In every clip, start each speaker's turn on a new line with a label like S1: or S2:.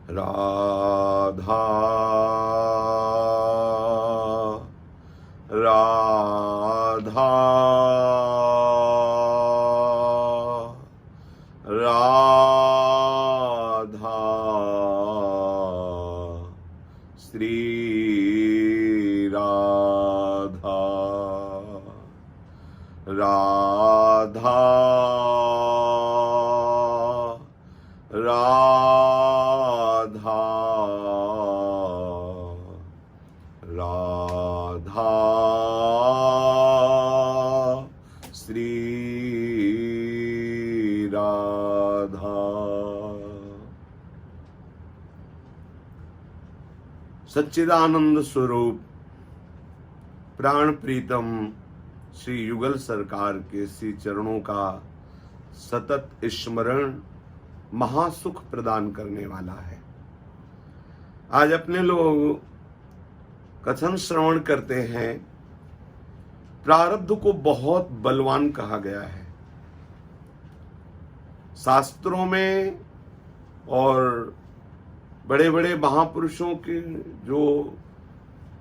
S1: राधा राधा राधा श्री राधा राधा राधा राधा श्री राधा। सच्चिदानंद स्वरूप प्राण प्रीतम श्री युगल सरकार के श्री चरणों का सतत स्मरण महासुख प्रदान करने वाला है। आज अपने लोग कथन श्रवण करते हैं। प्रारब्ध को बहुत बलवान कहा गया है शास्त्रों में, और बड़े बड़े महापुरुषों के जो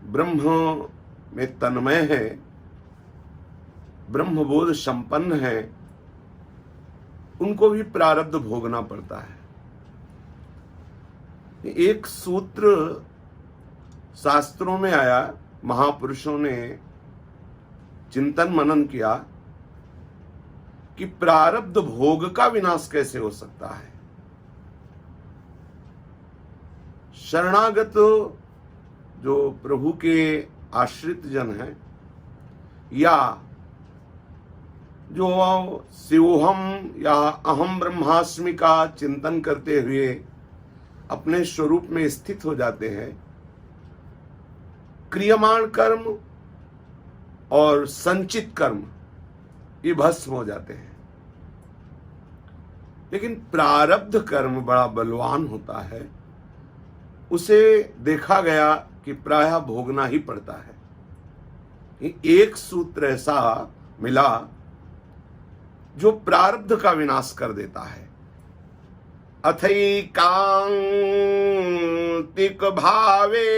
S1: ब्रह्म में तन्मय है, ब्रह्मबोध संपन्न है, उनको भी प्रारब्ध भोगना पड़ता है। एक सूत्र शास्त्रों में आया, महापुरुषों ने चिंतन मनन किया कि प्रारब्ध भोग का विनाश कैसे हो सकता है। शरणागत जो प्रभु के आश्रित जन हैं, या जो शिवोहम या अहम ब्रह्मास्मि का चिंतन करते हुए अपने स्वरूप में स्थित हो जाते हैं, क्रियमाण कर्म और संचित कर्म ये भस्म हो जाते हैं। लेकिन प्रारब्ध कर्म बड़ा बलवान होता है, उसे देखा गया कि प्रायः भोगना ही पड़ता है। एक सूत्र ऐसा मिला जो प्रारब्ध का विनाश कर देता है। अथैकांतिक भावे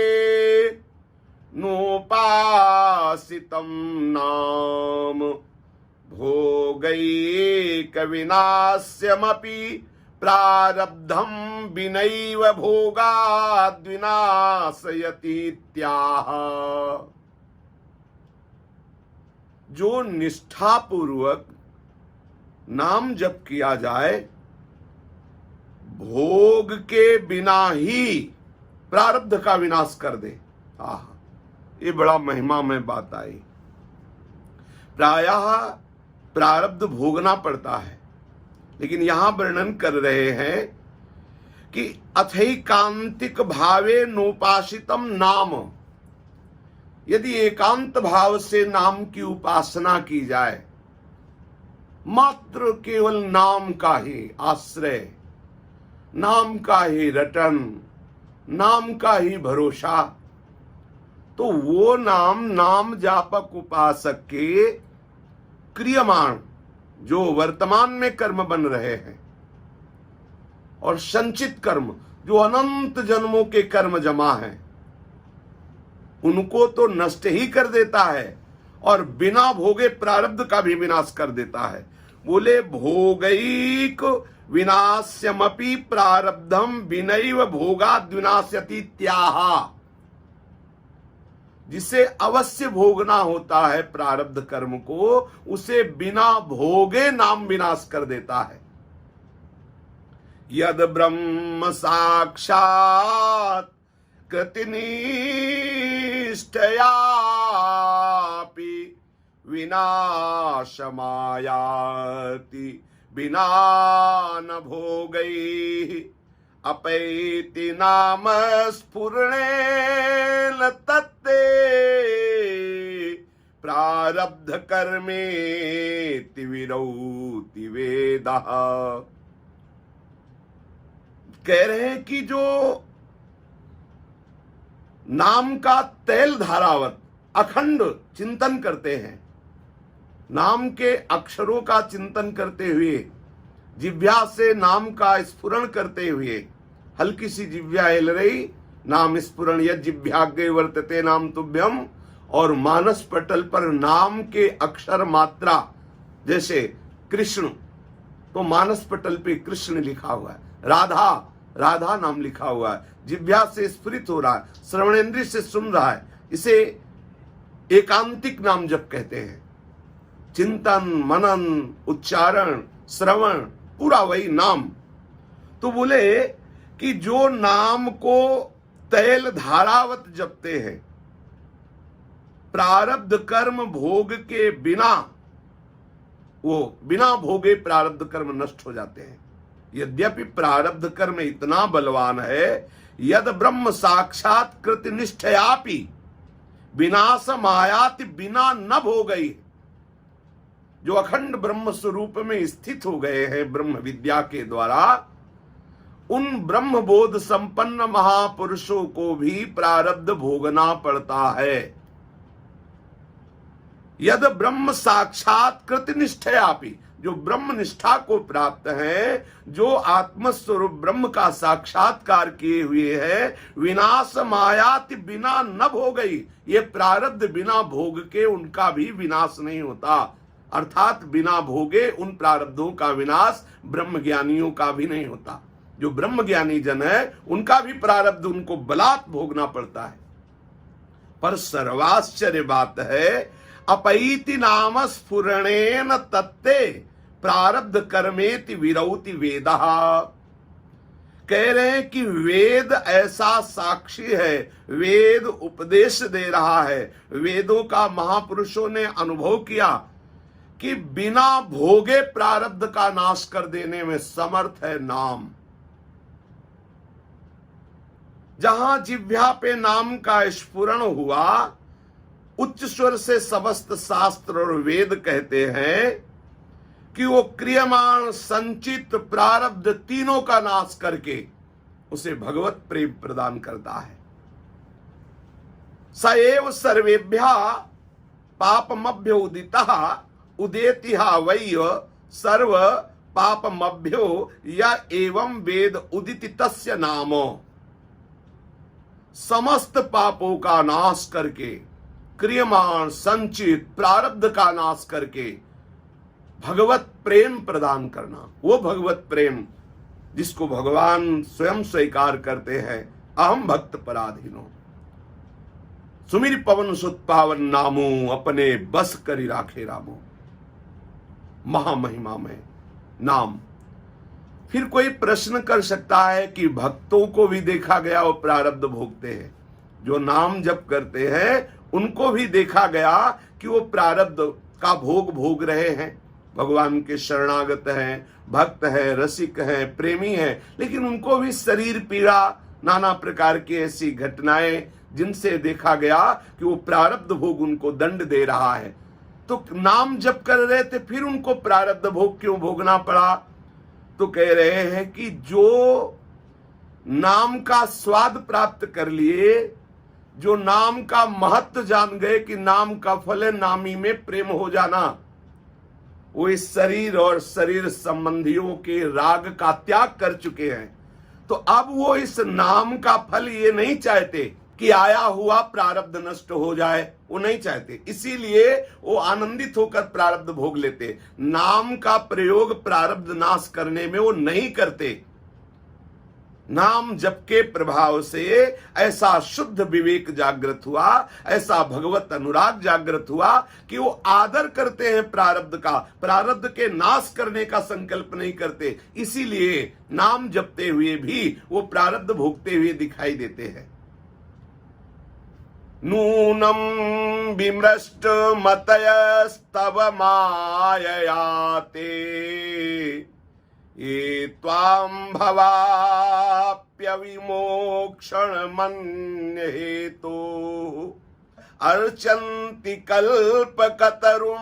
S1: नोपासितम नाम भोगैक विनाश्यमपि प्रारब्धम विनैव भोगाद् विनाशयतीत्याह। जो निष्ठापूर्वक नाम जप किया जाए, भोग के बिना ही प्रारब्ध का विनाश कर दे। ये बड़ा महिमा में बात आई। प्रायः प्रारब्ध भोगना पड़ता है, लेकिन यहां वर्णन कर रहे हैं कि अथैकांतिक भावे नोपासितम नाम। यदि एकांत भाव से नाम की उपासना की जाए, मात्र केवल नाम का ही आश्रय, नाम का ही रटन, नाम का ही भरोसा, तो वो नाम जापक उपासक के क्रियमाण जो वर्तमान में कर्म बन रहे हैं और संचित कर्म जो अनंत जन्मों के कर्म जमा हैं, उनको तो नष्ट ही कर देता है और बिना भोगे प्रारब्ध का भी विनाश कर देता है। बोले भोगैक विनाश्यमपि प्रारब्धम विनैव भोगाद् विनाश्यतीत्याह। जिसे अवश्य भोगना होता है प्रारब्ध कर्म को, उसे बिना भोगे नाम विनाश कर देता है। यद ब्रह्म साक्षात् कृतिनिष्ठयापि विनाशमायाति बिना न भोगैः अपैति नाम स्फुरणेन तत्ते प्रारब्ध कर्मेति विरौति वेदः। कह रहे हैं कि जो नाम का तेल धारावत अखंड चिंतन करते हैं, नाम के अक्षरों का चिंतन करते हुए, जिह्वा से नाम का स्फुरण करते हुए हल्की सी जिह्वा हिल रही, नाम स्फुरण यद जिह्वाग्रे वर्तते नाम तुभ्यम, और मानस पटल पर नाम के अक्षर मात्रा, जैसे कृष्ण तो मानस पटल पे कृष्ण लिखा हुआ है, राधा राधा नाम लिखा हुआ है, जिह्वा से स्फुरित हो रहा है, श्रवणेंद्रिय से सुन रहा है, इसे एकांतिक नाम जप कहते हैं। चिंतन, मनन, उच्चारण, श्रवण, पूरा वही नाम। तो बोले कि जो नाम को तैल धारावत जपते हैं, प्रारब्ध कर्म भोग के बिना, वो बिना भोगे प्रारब्ध कर्म नष्ट हो जाते हैं। यद्यपि प्रारब्ध कर्म इतना बलवान है, यद ब्रह्म साक्षात कृत निष्ठयापि विनाश मायाति बिना न भोगई, जो अखंड ब्रह्म स्वरूप में स्थित हो गए हैं ब्रह्म विद्या के द्वारा, उन ब्रह्म बोध संपन्न महापुरुषों को भी प्रारब्ध भोगना पड़ता है। यद ब्रह्म साक्षात्कृत निष्ठयापि, जो ब्रह्म निष्ठा को प्राप्त है, जो आत्मस्वरूप ब्रह्म का साक्षात्कार किए हुए है, विनाश मायाति बिना न भोगई, ये प्रारब्ध बिना भोग के उनका भी विनाश नहीं होता। अर्थात बिना भोगे उन प्रारब्धों का विनाश ब्रह्म ज्ञानियों का भी नहीं होता। जो ब्रह्म ज्ञानी जन है उनका भी प्रारब्ध उनको बलात् भोगना पड़ता है। पर सर्वाश्चर्य बात है, अपैति नाम स्फुरणेन तत्ते प्रारब्ध कर्मेति विरौति वेदः। कह रहे हैं कि वेद ऐसा साक्षी है, वेद उपदेश दे रहा है, वेदों का महापुरुषों ने अनुभव किया कि बिना भोगे प्रारब्ध का नाश कर देने में समर्थ है नाम। जहां जिह्वा पे नाम का स्फुरण हुआ, उच्च स्वर से समस्त शास्त्र और वेद कहते हैं कि वो क्रियमाण संचित प्रारब्ध तीनों का नाश करके उसे भगवत प्रेम प्रदान करता है। स एव सर्वेभ्यः पापमभ्यो उदितः उदेतिहा वै सर्व पापमभ्यो या एवं वेद उदिति तस्य नामो। समस्त पापों का नाश करके, क्रियमाण संचित प्रारब्ध का नाश करके भगवत प्रेम प्रदान करना, वो भगवत प्रेम जिसको भगवान स्वयं स्वीकार करते हैं। अहम भक्त पराधीनो, सुमिर पवन सुत पावन नामो, अपने बस करी राखे रामो। महामहिमा में नाम। फिर कोई प्रश्न कर सकता है कि भक्तों को भी देखा गया वो प्रारब्ध भोगते हैं, जो नाम जप करते हैं उनको भी देखा गया कि वो प्रारब्ध का भोग भोग रहे हैं। भगवान के शरणागत हैं, भक्त हैं, रसिक हैं, प्रेमी हैं, लेकिन उनको भी शरीर पीड़ा, नाना प्रकार की ऐसी घटनाएं जिनसे देखा गया कि वो प्रारब्ध भोग उनको दंड दे रहा है। तो नाम जप कर रहे थे, फिर उनको प्रारब्ध भोग क्यों भोगना पड़ा? तो कह रहे हैं कि जो नाम का स्वाद प्राप्त कर लिए, जो नाम का महत्व जान गए कि नाम का फल है नामी में प्रेम हो जाना, वो इस शरीर और शरीर संबंधियों के राग का त्याग कर चुके हैं। तो अब वो इस नाम का फल ये नहीं चाहते कि आया हुआ प्रारब्ध नष्ट हो जाए, वो नहीं चाहते। इसीलिए वो आनंदित होकर प्रारब्ध भोग लेते। नाम का प्रयोग प्रारब्ध नाश करने में वो नहीं करते। नाम जप के प्रभाव से ऐसा शुद्ध विवेक जागृत हुआ, ऐसा भगवत अनुराग जागृत हुआ कि वो आदर करते हैं प्रारब्ध का, प्रारब्ध के नाश करने का संकल्प नहीं करते। इसीलिए नाम जपते हुए भी वो प्रारब्ध भोगते हुए दिखाई देते हैं। नूनम विमृष्ट मतयस्तव माययाते ये त्वां भवाप्य विमोक्षण मन्य हेतु अर्चन्ति कल्पकतरुं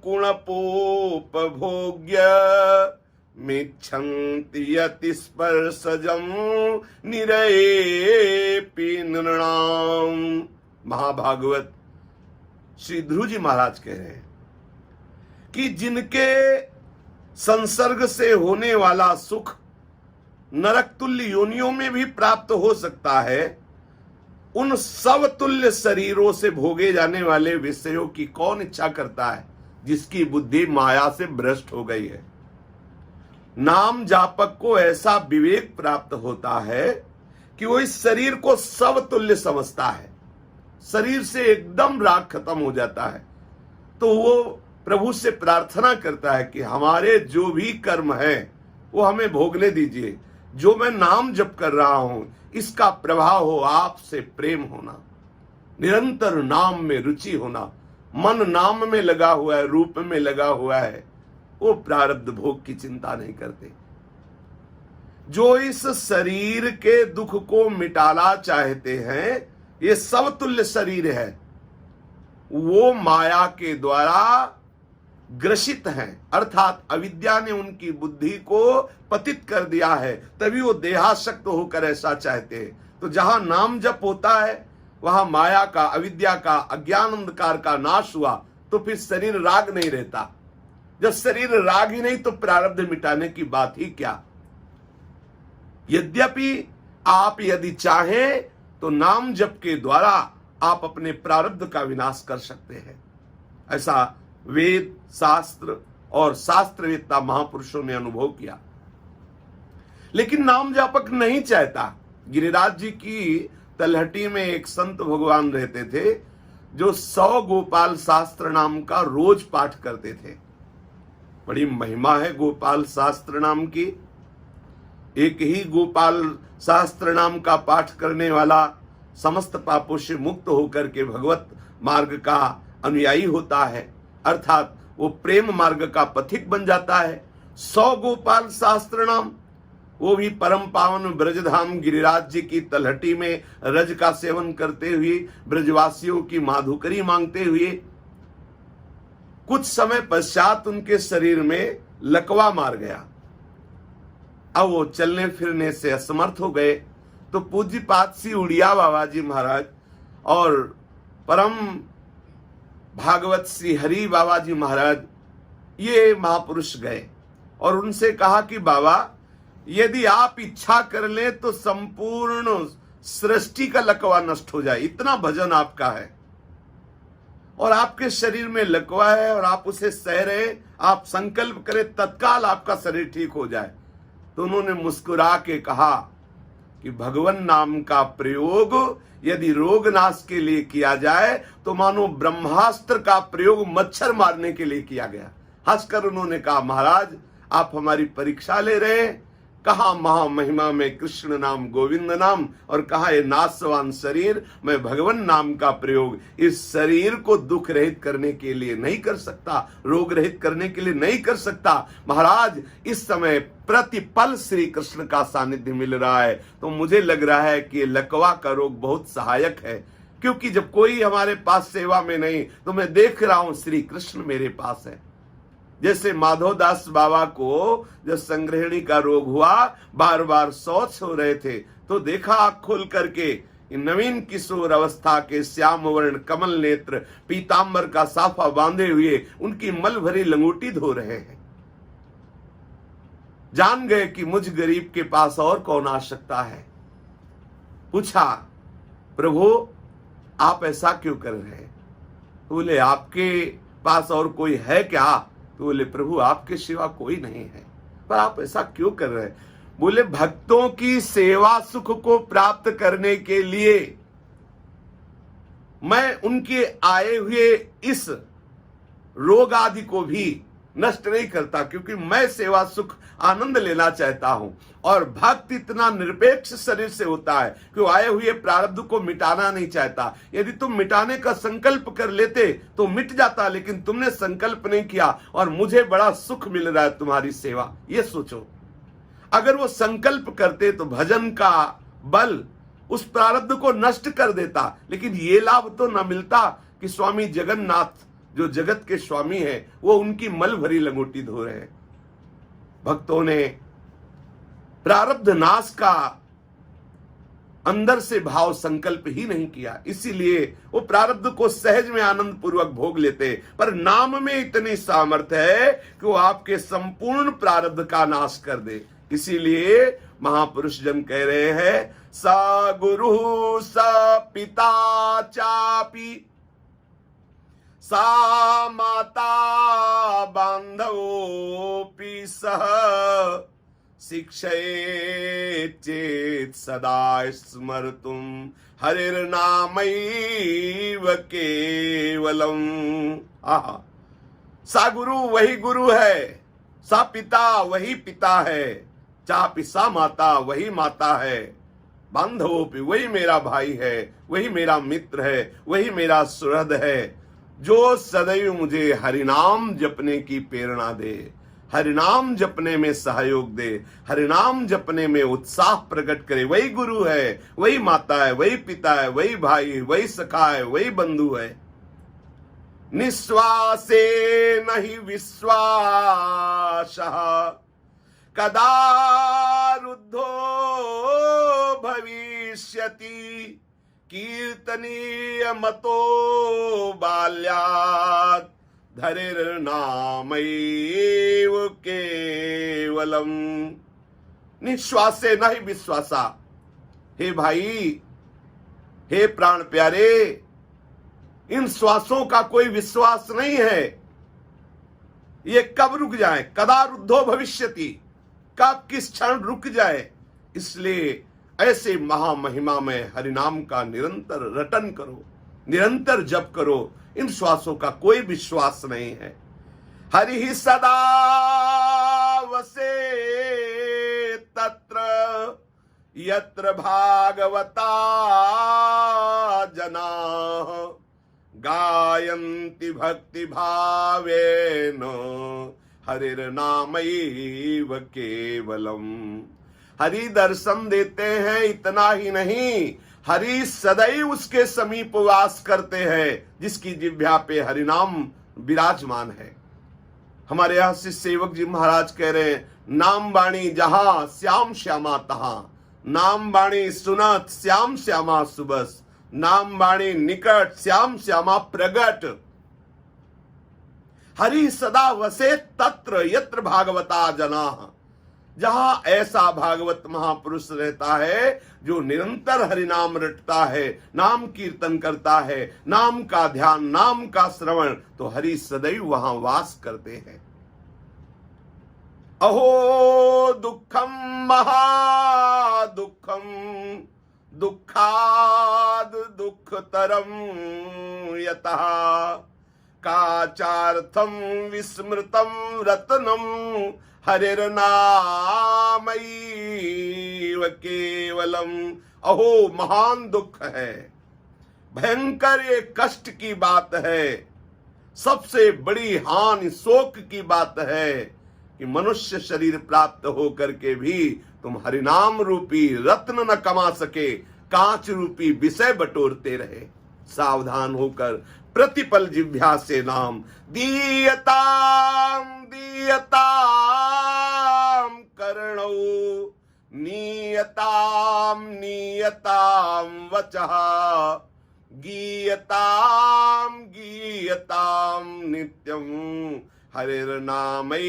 S1: कुणपोपभोग्य मिच्छन्ति यति स्पर्शजं निरयेऽपि नृणाम्। महाभागवत श्री ध्रुव जी महाराज कह रहे हैं कि जिनके संसर्ग से होने वाला सुख नरक तुल्य योनियों में भी प्राप्त हो सकता है, उन सब तुल्य शरीरों से भोगे जाने वाले विषयों की कौन इच्छा करता है जिसकी बुद्धि माया से भ्रष्ट हो गई है। नाम जापक को ऐसा विवेक प्राप्त होता है कि वो इस शरीर को सब तुल्य समझता है, शरीर से एकदम राग खत्म हो जाता है। तो वो प्रभु से प्रार्थना करता है कि हमारे जो भी कर्म है वो हमें भोगने दीजिए, जो मैं नाम जप कर रहा हूं इसका प्रभाव हो आपसे प्रेम होना, निरंतर नाम में रुचि होना, मन नाम में लगा हुआ है, रूप में लगा हुआ है, वो प्रारब्ध भोग की चिंता नहीं करते। जो इस शरीर के दुख को मिटाना चाहते हैं, ये सब तुल्य शरीर है, वो माया के द्वारा ग्रसित हैं, अर्थात अविद्या ने उनकी बुद्धि को पतित कर दिया है, तभी वो देहासक्त होकर ऐसा चाहते हैं। तो जहां नाम जप होता है वहां माया का, अविद्या का, अज्ञान अंधकार का नाश हुआ, तो फिर शरीर राग नहीं रहता। जब शरीर राग ही नहीं तो प्रारब्ध मिटाने की बात ही क्या। यद्यपि आप यदि चाहें तो नाम जप के द्वारा आप अपने प्रारब्ध का विनाश कर सकते हैं। ऐसा वेद, शास्त्र और शास्त्रवेत्ता महापुरुषों ने अनुभव किया। लेकिन नाम जापक नहीं चाहता। गिरिराज जी की तलहटी में एक संत भगवान रहते थे जो 100 गोपाल शास्त्र नाम का रोज पाठ करते थे। बड़ी महिमा है गोपाल शास्त्र नाम की। एक ही गोपाल शास्त्र नाम का पाठ करने वाला समस्त पापों से मुक्त होकर के भगवत मार्ग का अनुयायी होता है, अर्थात वो प्रेम मार्ग का पथिक बन जाता है। 100 गोपाल शास्त्र नाम, वो भी परम पावन ब्रजधाम गिरिराज जी की तलहटी में रज का सेवन करते हुए, ब्रजवासियों की माधुकरी मांगते हुए, कुछ समय पश्चात उनके शरीर में लकवा मार गया। अब वो चलने फिरने से असमर्थ हो गए। तो पूज्यपाद श्री उड़िया बाबा जी महाराज और परम भागवत श्री हरि बाबा जी महाराज ये महापुरुष गए और उनसे कहा कि बाबा, यदि आप इच्छा कर ले तो संपूर्ण सृष्टि का लकवा नष्ट हो जाए, इतना भजन आपका है और आपके शरीर में लकवा है और आप उसे सह रहे, आप संकल्प करें तत्काल आपका शरीर ठीक हो जाए। तो उन्होंने मुस्कुरा के कहा कि भगवान नाम का प्रयोग यदि रोग नाश के लिए किया जाए तो मानो ब्रह्मास्त्र का प्रयोग मच्छर मारने के लिए किया गया। हंसकर उन्होंने कहा, महाराज आप हमारी परीक्षा ले रहे हैं। कहा महामहिमा में कृष्ण नाम गोविंद नाम, और कहा ये नाशवान शरीर, मैं भगवान नाम का प्रयोग इस शरीर को दुख रहित करने के लिए नहीं कर सकता, रोग रहित करने के लिए नहीं कर सकता। महाराज इस समय प्रतिपल श्री कृष्ण का सानिध्य मिल रहा है, तो मुझे लग रहा है कि लकवा का रोग बहुत सहायक है, क्योंकि जब कोई हमारे पास सेवा में नहीं तो मैं देख रहा हूं श्री कृष्ण मेरे पास है। जैसे माधवदास बाबा को जब संग्रहणी का रोग हुआ, बार बार शौच हो रहे थे, तो देखा आँख खोल करके नवीन किशोर अवस्था के श्याम वर्ण कमल नेत्र पीतांबर का साफा बांधे हुए उनकी मल भरी लंगोटी धो रहे हैं। जान गए कि मुझ गरीब के पास और कौन आ सकता है। पूछा, प्रभु आप ऐसा क्यों कर रहे हैं? बोले आपके पास और कोई है क्या? तो बोले प्रभु आपके सिवा कोई नहीं है, पर आप ऐसा क्यों कर रहे हैं? बोले भक्तों की सेवा सुख को प्राप्त करने के लिए मैं उनके आए हुए इस रोग आदि को भी नष्ट नहीं करता, क्योंकि मैं सेवा सुख आनंद लेना चाहता हूं। और भक्त इतना निरपेक्ष शरीर से होता है कि वो आए हुए प्रारब्ध को मिटाना नहीं चाहता। यदि तुम मिटाने का संकल्प कर लेते तो मिट जाता, लेकिन तुमने संकल्प नहीं किया और मुझे बड़ा सुख मिल रहा है तुम्हारी सेवा, ये सोचो। अगर वो संकल्प करते तो भजन का बल उस प्रारब्ध को नष्ट कर देता, लेकिन ये लाभ तो न मिलता कि स्वामी जगन्नाथ जो जगत के स्वामी हैं वो उनकी मल भरी लंगोटी धो रहे हैं। भक्तों ने प्रारब्ध नाश का अंदर से भाव संकल्प ही नहीं किया, इसीलिए वो प्रारब्ध को सहज में आनंद पूर्वक भोग लेते। पर नाम में इतनी सामर्थ्य है कि वो आपके संपूर्ण प्रारब्ध का नाश कर दे। इसीलिए महापुरुष जन कह रहे हैं, स गुरु स पिता चापि सा माता बांधवोऽपि सह शिक्षयेत् चेत् सदा स्मर्तुं हरिर्नामैव केवलम्। आहा, सा गुरु वही गुरु है, सा पिता वही पिता है, चापि सा माता वही माता है, बांधवोपि वही मेरा भाई है, वही मेरा मित्र है, वही मेरा सुहृद है, जो सदैव मुझे हरिनाम जपने की प्रेरणा दे, हरिनाम जपने में सहयोग दे, हरिनाम जपने में उत्साह प्रकट करे। वही गुरु है, वही माता है, वही पिता है, वही भाई, वही सखा है, वही बंधु है। निश्वासे नहि विश्वासः कदा रुद्धो भविष्यति कीर्तनीय मतो बाल्यात् धरिर्नामैव केवलम्। निश्वासे नहीं विश्वासा। हे भाई, हे प्राण प्यारे, इन श्वासों का कोई विश्वास नहीं है। ये कब रुक जाए? कदा रुद्धो भविष्यति, कब किस क्षण रुक जाए। इसलिए ऐसे महामहिमा में हरिनाम का निरंतर रटन करो, निरंतर जप करो। इन श्वासों का कोई विश्वास नहीं है। हरि ही सदा वसे तत्र यत्र भागवता जनाः गायन्ति भक्ति भावेन हरिर्नामैव केवलम्। हरि दर्शन देते हैं, इतना ही नहीं, हरि सदैव उसके समीप वास करते हैं जिसकी जिह्वा पे हरिनाम विराजमान है। हमारे यहाँ से सेवक जी महाराज कह रहे हैं, नाम बाणी जहां श्याम श्यामा तहां, नाम बाणी सुनत श्याम श्यामा सुबस, नाम बाणी निकट श्याम श्यामा प्रगट। हरि सदा वसे तत्र यत्र भागवता जनाः, जहां ऐसा भागवत महापुरुष रहता है जो निरंतर हरिनाम रटता है, नाम कीर्तन करता है, नाम का ध्यान, नाम का श्रवण, तो हरि सदैव वहां वास करते हैं। अहो दुखम महादुखम दुखाद दुखतरम यतः काचार्थम विस्मृतम रत्नम हरिर्नामैव केवलम। अहो महान दुख है, भयंकर ये कष्ट की बात है, सबसे बड़ी हानि शोक की बात है कि मनुष्य शरीर प्राप्त होकर के भी तुम हरिनाम रूपी रत्न न कमा सके, कांच रूपी विषय बटोरते रहे। सावधान होकर प्रतिपल जिह्वा से नाम दीयताम दीयताम कर्णौ नीयताम नीयताम वचः गीयताम गीयताम नित्यम हरिर्नामैव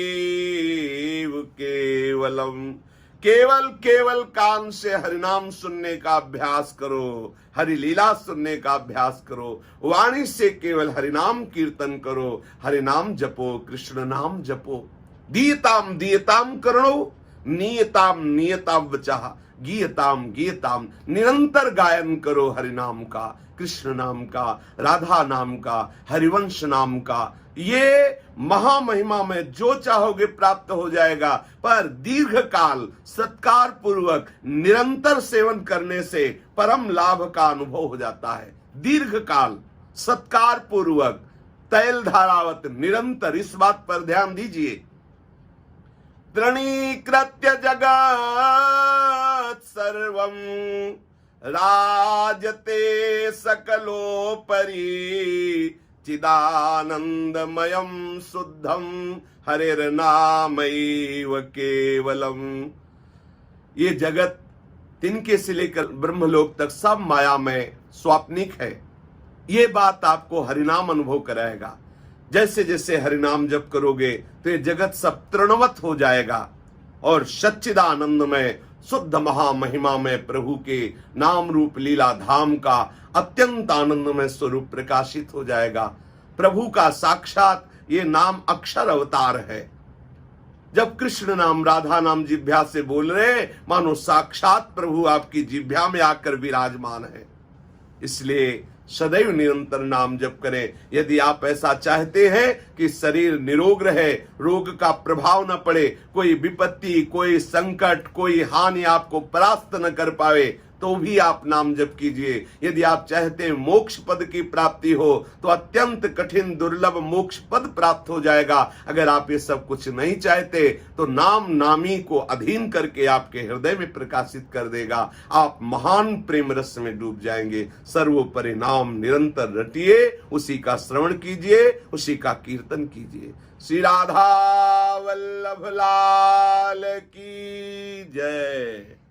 S1: केवलम। केवल केवल कान से हरिनाम सुनने का अभ्यास करो, हरि लीला सुनने का अभ्यास करो, वाणी से केवल हरिनाम कीर्तन करो, हरिनाम जपो, कृष्ण नाम जपो। दीयताम दीयताम करणो नियताम नियताम वचः गीयताम गीयताम। निरंतर गायन करो हरिनाम का, कृष्ण नाम का, राधा नाम का, हरिवंश नाम का। ये महामहिमा में जो चाहोगे प्राप्त हो जाएगा, पर दीर्घ काल सत्कार पूर्वक निरंतर सेवन करने से परम लाभ का अनुभव हो जाता है। दीर्घ काल सत्कार पूर्वक तैल धारावत निरंतर, इस बात पर ध्यान दीजिए। तृणीकृत्य जगत् सर्वं राजते सकलोपरि चिदानंदमयम शुद्धम हरिर्नामैव केवलम। ये जगत तिनके से लेकर ब्रह्मलोक तक सब मायामय स्वाप्निक है। ये बात आपको हरिनाम अनुभव कराएगा। जैसे जैसे हरिनाम जप करोगे तो ये जगत सब तृणवत हो जाएगा और सच्चिदानंद में शुद्ध महामहिमा में प्रभु के नाम रूप लीला धाम का अत्यंत आनंदमय स्वरूप प्रकाशित हो जाएगा। प्रभु का साक्षात ये नाम अक्षर अवतार है। जब कृष्ण नाम राधा नाम जिह्वा से बोल रहे, मानो साक्षात प्रभु आपकी जिह्वा में आकर विराजमान है। इसलिए सदैव निरंतर नाम जप करें। यदि आप ऐसा चाहते हैं कि शरीर निरोग रहे, रोग का प्रभाव न पड़े, कोई विपत्ति, कोई संकट, कोई हानि आपको परास्त न कर पावे, तो भी आप नाम जप कीजिए। यदि आप चाहते हैं मोक्ष पद की प्राप्ति हो, तो अत्यंत कठिन दुर्लभ मोक्ष पद प्राप्त हो जाएगा। अगर आप ये सब कुछ नहीं चाहते, तो नाम नामी को अधीन करके आपके हृदय में प्रकाशित कर देगा। आप महान प्रेम रस में डूब जाएंगे। सर्वोपरि नाम निरंतर रटिए, उसी का श्रवण कीजिए, उसी का कीर्तन कीजिए। श्री राधा वल्लभ लाल की जय।